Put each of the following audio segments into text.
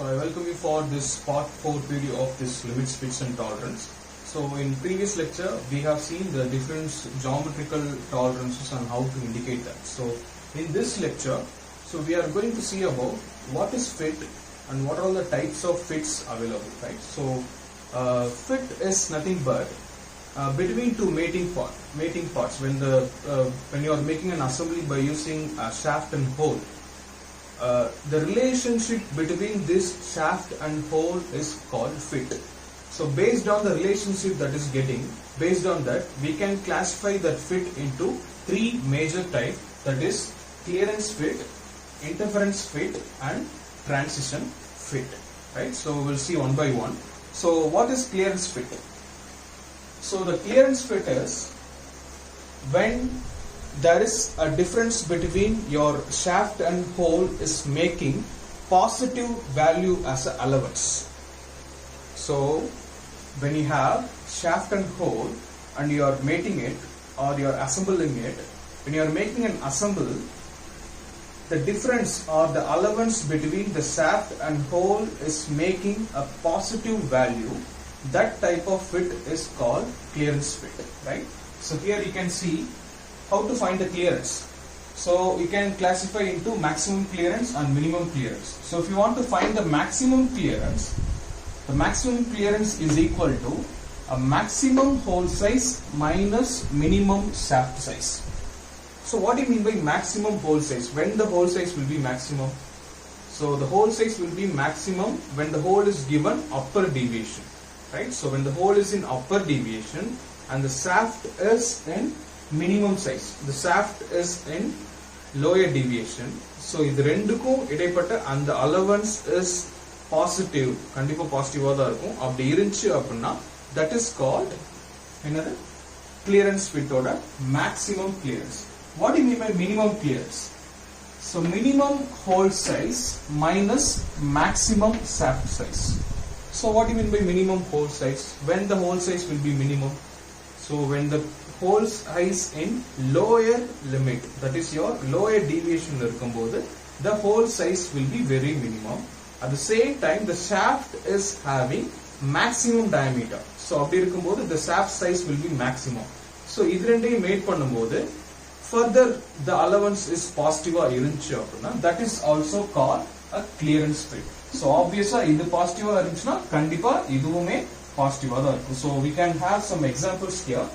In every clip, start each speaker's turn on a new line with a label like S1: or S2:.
S1: So I welcome you for this part 4 video of this limits, fits and tolerance. So in previous lecture we have seen the different geometrical tolerances and how to indicate that. So in this lecture, so we are going to see about what is fit and what are the types of fits available, right? So fit is nothing but between two mating parts when you are making an assembly by using a shaft and hole. The relationship between this shaft and hole is called fit. So based on the relationship that is getting, based on that we can classify that fit into three major types, that is clearance fit, interference fit and transition fit, right? So we'll see one by one. So what is clearance fit? So the clearance fit is when there is a difference between your shaft and hole is making positive value as an allowance. So when you have shaft and hole and you are mating it or you are assembling it, when you are making an assemble, the difference or the allowance between the shaft and hole is making a positive value, that type of fit is called clearance fit, right? So here you can see how to find the clearance. So you can classify into maximum clearance and minimum clearance. So if you want to find the maximum clearance is equal to a maximum hole size minus minimum shaft size. So what do you mean by maximum hole size? When the hole size will be maximum? So the hole size will be maximum when the hole is given upper deviation, right? So when the hole is in upper deviation and the shaft is in minimum size, the shaft is in lower deviation. So இது ரெண்டுக்கும் இடைப்பட்ட அந்த allowance is positive, கண்டிப்பா பாசிட்டிவா தான் இருக்கும். அப்படி இருந்துச்சு அப்படின்னா that is called என்னது clearance fit ஓட maximum clearance. What do you mean by minimum clearance? So minimum hole size minus maximum shaft size. So what do you mean by minimum hole size? When the hole size will be minimum? So when the hole size in lower limit, that is your lower deviation இருக்கும்போது the hole size will be very minimum. At the same time the shaft is having maximum diameter. So அப்படி இருக்கும்போது the shaft size will be maximum. So இது ரெண்டையும் mat பண்ணும்போது further the allowance is positive இருந்துச்சு அப்படின்னா that is also called a clearance fit. So obviously இது பாசிட்டிவா இருந்துச்சுன்னா கண்டிப்பா இதுவுமே பாசிட்டிவா தான் இருக்கும். So we can have some examples here.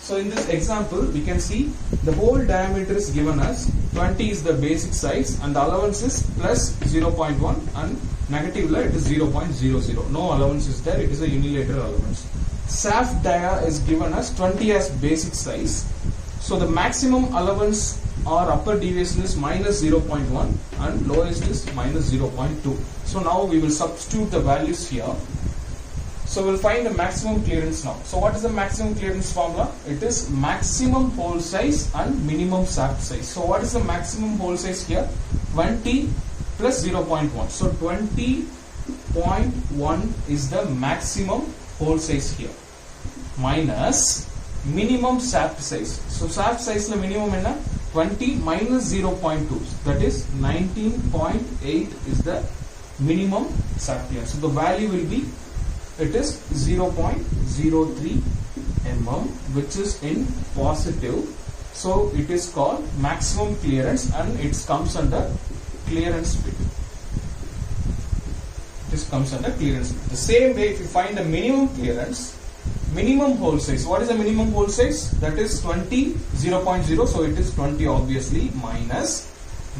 S1: So in this example we can see the hole diameter is given as 20 is the basic size and the allowance is plus 0.1 and negative it is 0.00. No allowance is there, it is a unilateral allowance. Shaft dia is given as 20 as basic size. So the maximum allowance or upper deviation is minus 0.1 and lowest is minus 0.2. So now we will substitute the values here. So we'll find the maximum clearance now. So what is the maximum clearance formula? It is maximum hole size and minimum shaft size. So what is the maximum hole size here? 20 plus 0.1. So 20.1 is the maximum hole size here. Minus minimum shaft size. So shaft size la minimum enna? 20 minus 0.2. That is 19.8 is the minimum shaft clearance. So the value will be, it is 0.03 mm, which is in positive. So it is called maximum clearance and it comes under clearance fit. This comes under clearance fit. The same way, if you find the minimum clearance, minimum hole size. What is the minimum hole size? That is 20, 0.0. So it is 20 obviously minus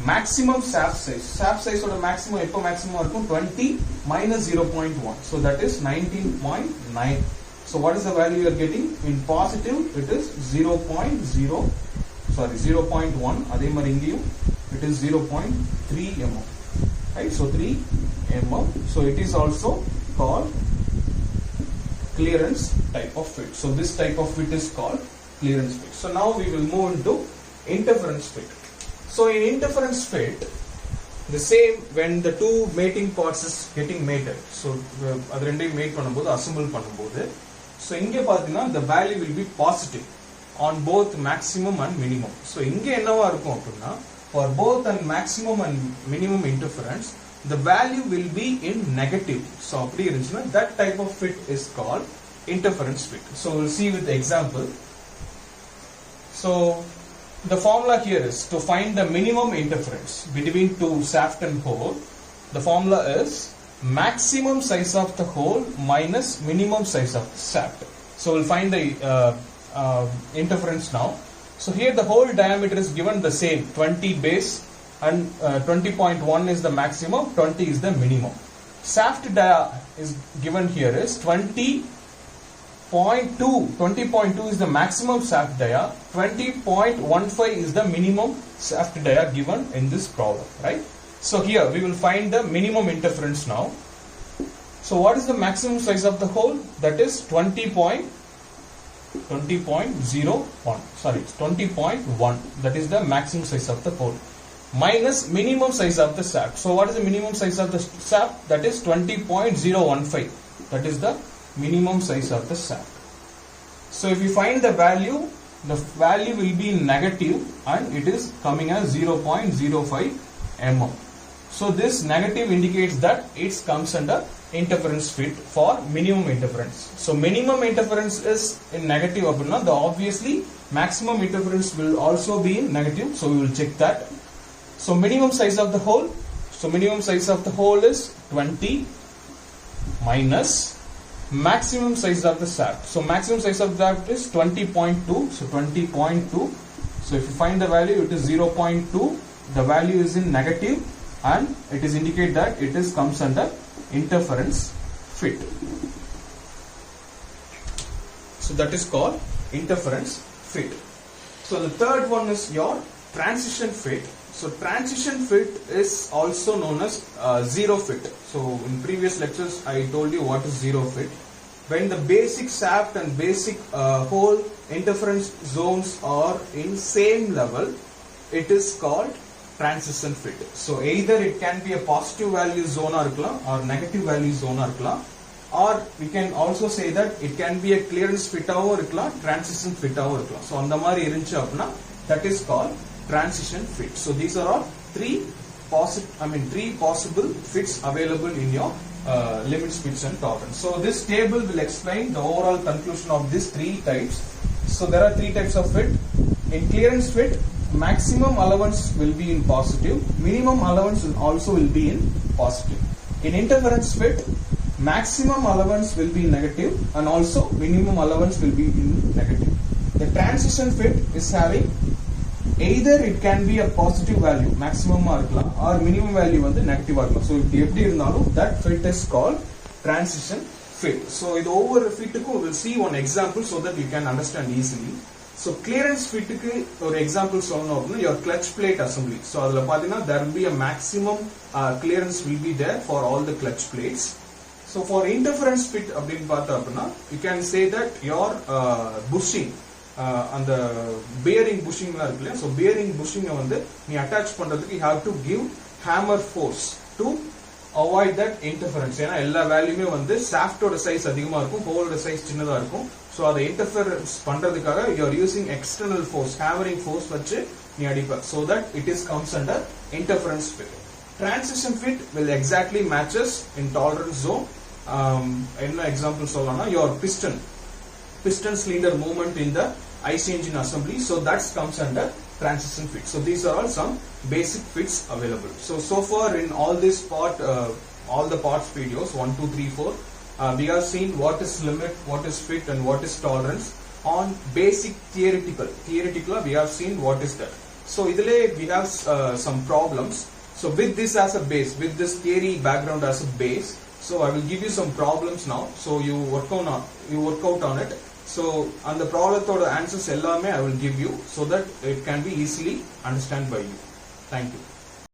S1: maximum shaft size. Shaft size or the maximum, எப்போ maximum இருக்கும் 20 minus 0.1. So that is 19.9. So what is the value you are getting? In positive it is 0.1. அதே மாதிரி இங்கேயும் it is 0.3 mm. Right? So 3 mm. So it is also called clearance type of fit. So this type of fit is called clearance fit. So now we will move into interference fit. So in interference fit, the same when the two mating parts is getting mated. So அது ரெண்டையும் mat பண்ணும்போது assemble பண்ணும்போது, so இங்கே பார்த்தீங்கன்னா the value will be positive on both maximum and minimum. So இங்கே என்னவா இருக்கும் அப்படின்னா for both and maximum and minimum interference, the value will be in negative. So that type of fit is called interference fit. So we'll see with the example. So the formula here is to find the minimum interference between two shaft and hole. The formula is maximum size of the hole minus minimum size of the shaft. So we'll find the interference now. So here the hole diameter is given the same 20 base, and 20.1 is the maximum, 20 is the minimum. Shaft dia is given here is 20.2 is the maximum shaft dia, 20.15 is the minimum shaft dia given in this problem, right? So here we will find the minimum interference now. So what is the maximum size of the hole? That is 20.01, that is the maximum size of the hole, minus minimum size of the shaft. So what is the minimum size of the shaft? That is 20.015, that is the minimum size of the shaft. So if you find the value will be negative and it is coming as 0.05 mm. So this negative indicates that it comes under interference fit for minimum interference. So minimum interference is in negative, the obviously maximum interference will also be in negative. So we will check that. So minimum size of the hole. So minimum size of the hole is 20 minus maximum size of the shaft. So maximum size of the shaft is 20.2. So 20.2. So if you find the value, it is 0.2. The value is in negative, and it is indicate that it is comes under interference fit. So that is called interference fit. So the third one is your transition fit. So transition fit is also known as zero fit. So in previous lectures I told you what is zero fit. When the basic shaft and basic hole interference zones are in same level, it is called transition fit. So either it can be a positive value zone or negative value zone, or we can also say that it can be a clearance fit or transition fit. So on the that is called transition fit. So these are all three possible fits available in your limits, fits and tolerance. So this table will explain the overall conclusion of these three types. So there are three types of fit. In clearance fit, maximum allowance will be in positive, minimum allowance also will be in positive. In interference fit, maximum allowance will be negative and also minimum allowance will be in negative. The transition fit is having either it can be a positive value maximum or minimum value negative. So that fit is called transition fit. So in the over fit we will see one example so that you can understand easily. So clearance fit or example your clutch plate assembly. So there will be a maximum clearance will be there for all the clutch plates. So for interference fit you can say that your bushing and the bearing bushing, so bearing bushing attach you have to give hammer force to avoid that interference. Ella value shaft size hole size so the interference you are using external force, hammering force so that it is comes under interference fit. Transition fit will exactly matches in tolerance zone. Example your piston cylinder movement in the IC engine assembly, so that comes under transition fit. So these are all some basic fits available. So far in all this part, all the parts videos 1, 2, 3, 4, we have seen what is limit, what is fit and what is tolerance on basic theoretical we have seen what is that. So we have some problems. So with this as a base, with this theory background as a base, so I will give you some problems now, so you work out on it. So and the problem answers I will give you so that it can be easily understood by you. Thank you.